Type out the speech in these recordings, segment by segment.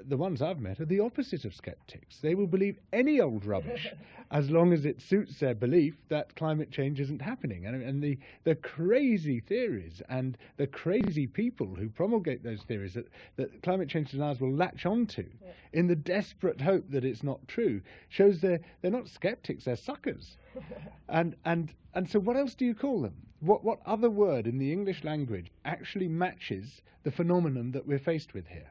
the ones I've met are the opposite of skeptics. They will believe any old rubbish as long as it suits their belief that climate change isn't happening. And the crazy theories and the crazy people who promulgate those theories that climate change deniers will latch onto in the desperate hope that it's not true shows they're not skeptics, they're suckers. And so what else do you call them? What other word in the English language actually matches the phenomenon that we're faced with here?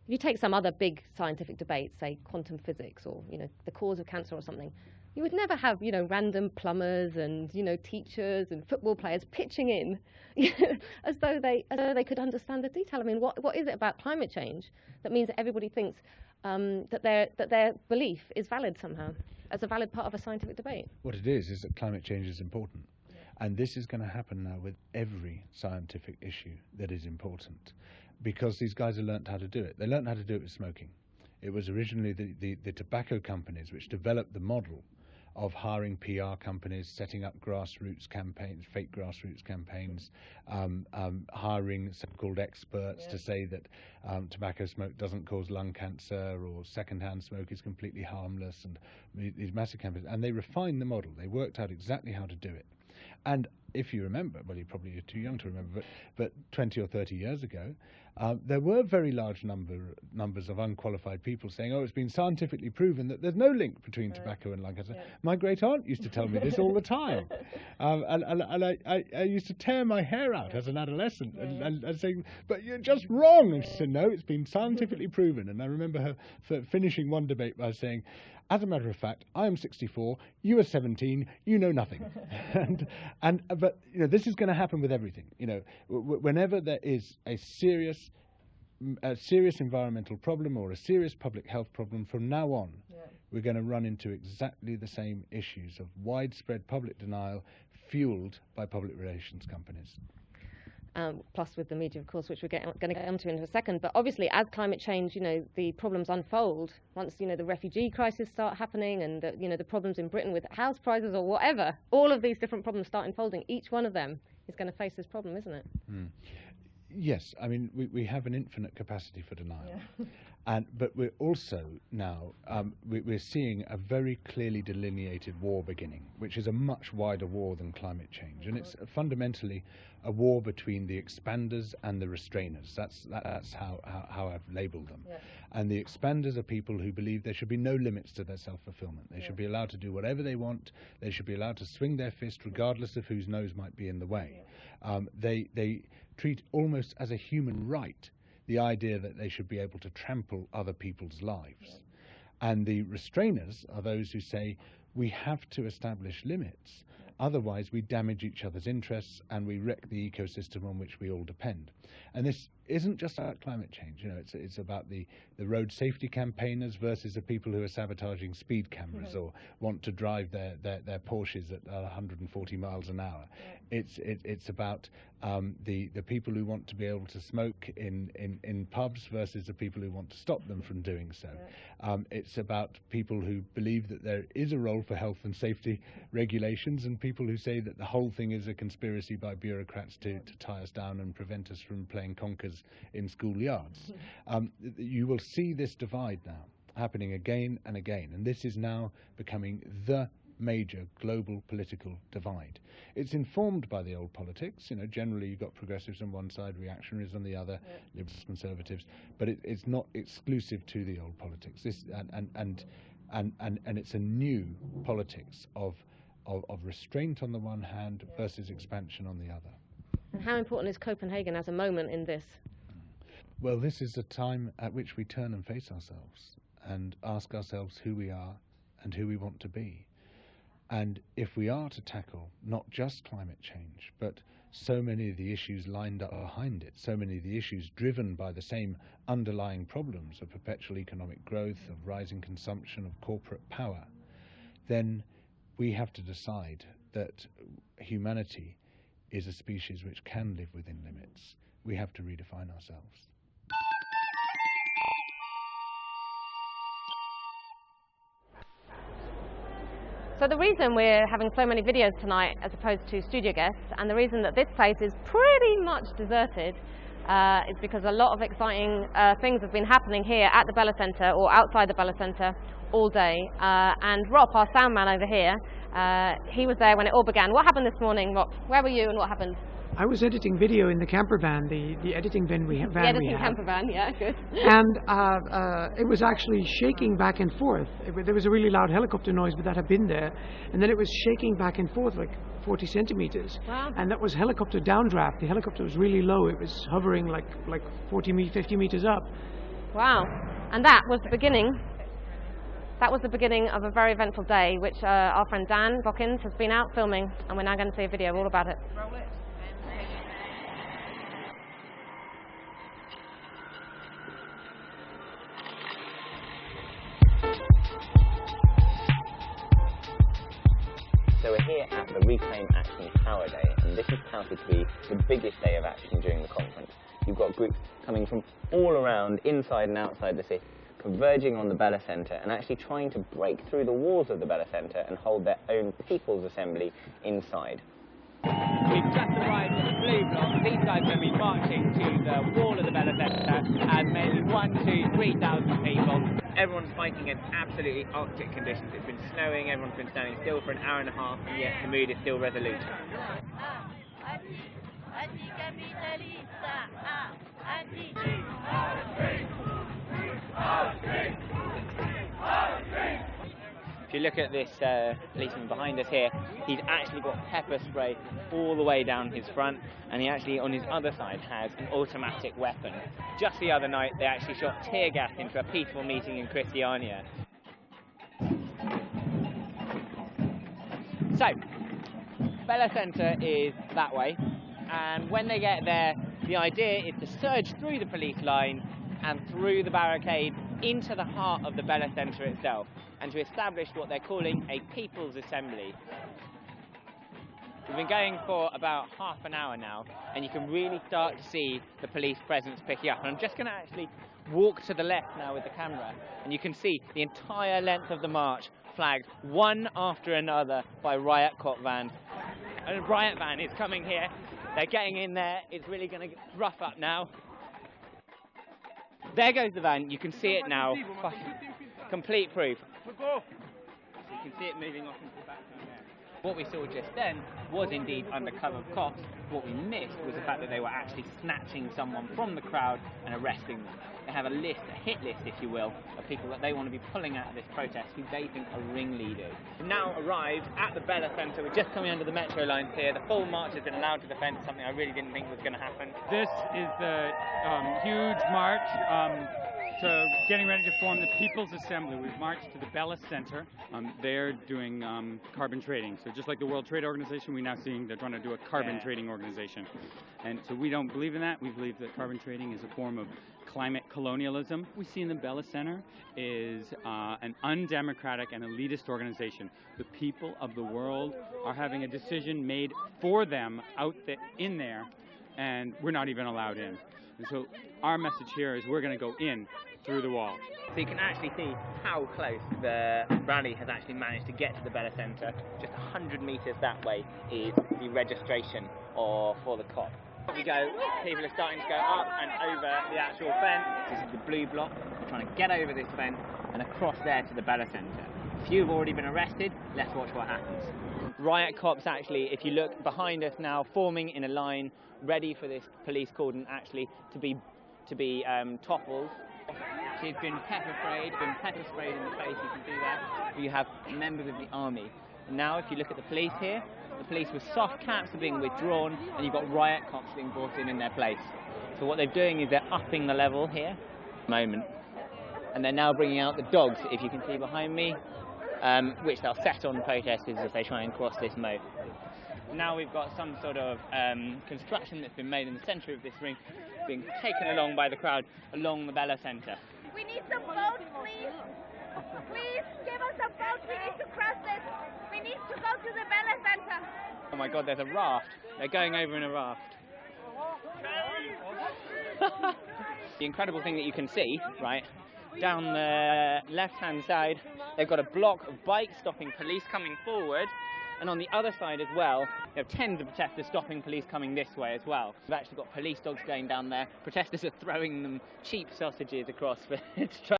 If you take some other big scientific debate, say quantum physics or, the cause of cancer or something, you would never have, random plumbers and, teachers and football players pitching in as though they could understand the detail. I mean, what is it about climate change that means that everybody thinks that their belief is valid somehow, as a valid part of a scientific debate? What it is that climate change is important. And this is going to happen now with every scientific issue that is important, because these guys have learned how to do it. They learned how to do it with smoking. It was originally the tobacco companies which developed the model of hiring PR companies, setting up grassroots campaigns, fake grassroots campaigns, hiring so-called experts to say that tobacco smoke doesn't cause lung cancer or second-hand smoke is completely harmless, and these massive campaigns. And they refined the model. They worked out exactly how to do it. And if you remember, well, you probably are too young to remember, but 20 or 30 years ago, there were very large numbers of unqualified people saying, oh, it's been scientifically proven that there's no link between tobacco and lung cancer. My great aunt used to tell me this all the time. And I used to tear my hair out as an adolescent and saying, but you're just wrong. And she said, no, it's been scientifically proven. And I remember her finishing one debate by saying, as a matter of fact, I am 64, you are 17, you know nothing. But this is going to happen with everything. Whenever there is a serious environmental problem or a serious public health problem, from now on, we're going to run into exactly the same issues of widespread public denial fueled by public relations companies. Plus with the media, of course, which we're going to get onto in a second. But obviously, as climate change, the problems unfold, once, the refugee crisis start happening and, the problems in Britain with house prices or whatever, all of these different problems start unfolding. Each one of them is going to face this problem, isn't it? Yes, I mean, we have an infinite capacity for denial. But we're also now, we're seeing a very clearly delineated war beginning, which is a much wider war than climate change. And it's fundamentally a war between the expanders and the restrainers. That's how I've labeled them. And the expanders are people who believe there should be no limits to their self-fulfillment. They should be allowed to do whatever they want. They should be allowed to swing their fist regardless of whose nose might be in the way. They treat almost as a human right the idea that they should be able to trample other people's lives. And the restrainers are those who say, we have to establish limits, otherwise we damage each other's interests and we wreck the ecosystem on which we all depend. And this isn't just about climate change. It's about the road safety campaigners versus the people who are sabotaging speed cameras or want to drive their Porsches at 140 miles an hour. It's about the people who want to be able to smoke in pubs versus the people who want to stop them from doing so. It's about people who believe that there is a role for health and safety regulations and people who say that the whole thing is a conspiracy by bureaucrats to tie us down and prevent us from playing conkers in schoolyards. You will see this divide now happening again and again, and this is now becoming the major global political divide. It's informed by the old politics. Generally you've got progressives on one side, reactionaries on the other, liberals, conservatives, but it's not exclusive to the old politics. And it's a new politics of restraint on the one hand versus expansion on the other. And how important is Copenhagen as a moment in this? Well, this is a time at which we turn and face ourselves and ask ourselves who we are and who we want to be. And if we are to tackle not just climate change, but so many of the issues lined up behind it, so many of the issues driven by the same underlying problems of perpetual economic growth, of rising consumption, of corporate power, then we have to decide that humanity is a species which can live within limits. We have to redefine ourselves. So the reason we're having so many videos tonight as opposed to studio guests, and the reason that this place is pretty much deserted, is because a lot of exciting things have been happening here at the Bella Centre or outside the Bella Centre all day. And Rob, our sound man over here, he was there when it all began. What happened this morning, Rob? Where were you and what happened? I was editing video in the camper van, the editing van we have. The editing camper van, yeah, good. And it was actually shaking back and forth. There was a really loud helicopter noise, but that had been there. And then it was shaking back and forth like 40 centimeters. Wow. And that was helicopter downdraft. The helicopter was really low. It was hovering like 50 meters up. Wow. And that was the beginning. That was the beginning of a very eventful day, which our friend Dan Bockins has been out filming, and we're now going to see a video all about it. Roll it. So we're here at the Reclaim Action Tower Day, and this is touted to be the biggest day of action during the conference. You've got groups coming from all around, inside and outside the city, converging on the Bella Centre and actually trying to break through the walls of the Bella Centre and hold their own People's Assembly inside. We've just arrived at the Blue Block. These guys are going to be marching to the wall of the Bella Centre, and maybe 3,000 people. Everyone's fighting in absolutely Arctic conditions. It's been snowing, everyone's been standing still for an hour and a half, and yet the mood is still resolute. If you look at this policeman behind us here, he's actually got pepper spray all the way down his front, and he actually on his other side has an automatic weapon. Just the other night they actually shot tear gas into a peaceful meeting in Christiania. So, Bella Centre is that way, and when they get there, the idea is to surge through the police line and through the barricade into the heart of the Bella Centre itself, and to establish what they're calling a People's Assembly. We've been going for about half an hour now, and you can really start to see the police presence picking up. And I'm just going to actually walk to the left now with the camera, and you can see the entire length of the march flagged one after another by riot cop vans. And a riot van is coming here. They're getting in there. It's really going to rough up now. There goes the van. You can see it now. Complete proof. So you can see it moving off into the background there. What we saw just then was indeed undercover cops. What we missed was the fact that they were actually snatching someone from the crowd and arresting them. They have a list, a hit list if you will, of people that they want to be pulling out of this protest who they think are ringleaders. We've now arrived at the Bella Centre. We're just coming under the metro lines here. The full march has been allowed to defend, something I really didn't think was going to happen. This is the huge march to getting ready to form the People's Assembly. We've marched to the Bella Centre. They're doing carbon trading. So just like the World Trade Organization, we're now seeing they're trying to do a carbon trading organization. And so we don't believe in that. We believe that carbon trading is a form of climate colonialism. What we see in the Bella Centre is an undemocratic and elitist organization. The people of the world are having a decision made for them in there, and we're not even allowed in. And so our message here is we're going to go in through the wall. So you can actually see how close the rally has actually managed to get to the Bella Centre. Just 100 metres that way is the registration for the COP. We go, people are starting to go up and over the actual fence. This is the Blue Block. We're trying to get over this fence and across there to the Bella Centre. A few have already been arrested. Let's watch what happens. Riot cops actually, if you look behind us now, forming in a line, ready for this police cordon actually to be toppled. She's been pepper sprayed in the face, you can see that. You have members of the army. Now if you look at the police here, the police with soft caps are being withdrawn, and you've got riot cops being brought in their place. So what they're doing is they're upping the level here at the moment, and they're now bringing out the dogs, if you can see behind me, which they'll set on protesters as they try and cross this moat. Now we've got some sort of construction that's been made in the centre of this ring, being taken along by the crowd along the Bella Centre. We need some boats, please. Please give us a boat. We need to cross this. We need to go to the Bella Centre. Oh my God, there's a raft. They're going over in a raft. The incredible thing that you can see, right, down the left-hand side, they've got a block of bikes stopping police coming forward, And on the other side as well, you have tens of protesters stopping police coming this way as well. We've actually got police dogs going down there. Protesters are throwing them cheap sausages across for to try